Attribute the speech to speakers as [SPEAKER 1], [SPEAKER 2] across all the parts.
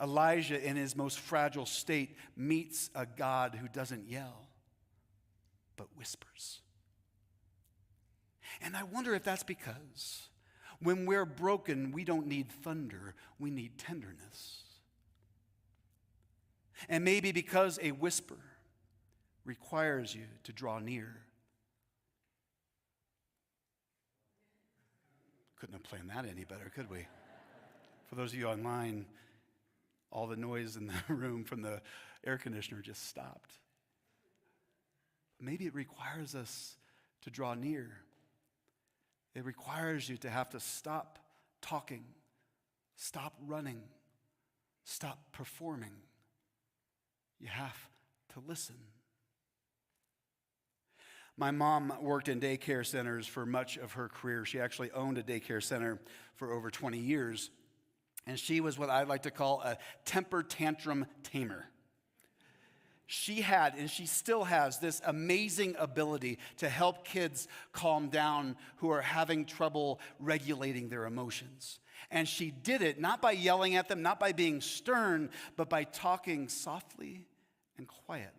[SPEAKER 1] Elijah, in his most fragile state, meets a God who doesn't yell, but whispers. And I wonder if that's because when we're broken, we don't need thunder, we need tenderness. And maybe because a whisper requires you to draw near. Couldn't have planned that any better, could we? For those of you online, all the noise in the room from the air conditioner just stopped. Maybe it requires us to draw near. It requires you to have to stop talking, stop running, stop performing. You have to listen. My mom worked in daycare centers for much of her career. She actually owned a daycare center for over 20 years. And she was what I like to call a Temper Tantrum Tamer. She had, and she still has, this amazing ability to help kids calm down who are having trouble regulating their emotions. And she did it not by yelling at them, not by being stern, but by talking softly and quietly.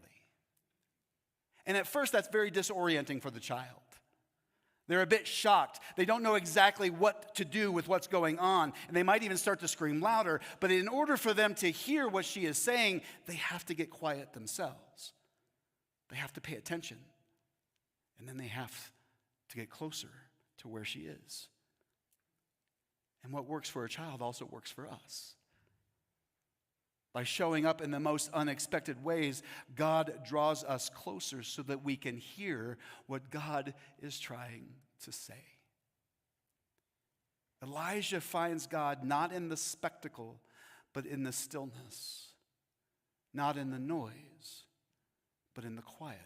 [SPEAKER 1] And at first, that's very disorienting for the child. They're a bit shocked. They don't know exactly what to do with what's going on. And they might even start to scream louder. But in order for them to hear what she is saying, they have to get quiet themselves. They have to pay attention. And then they have to get closer to where she is. And what works for a child also works for us. By showing up in the most unexpected ways, God draws us closer so that we can hear what God is trying to say. Elijah finds God not in the spectacle, but in the stillness. Not in the noise, but in the quiet.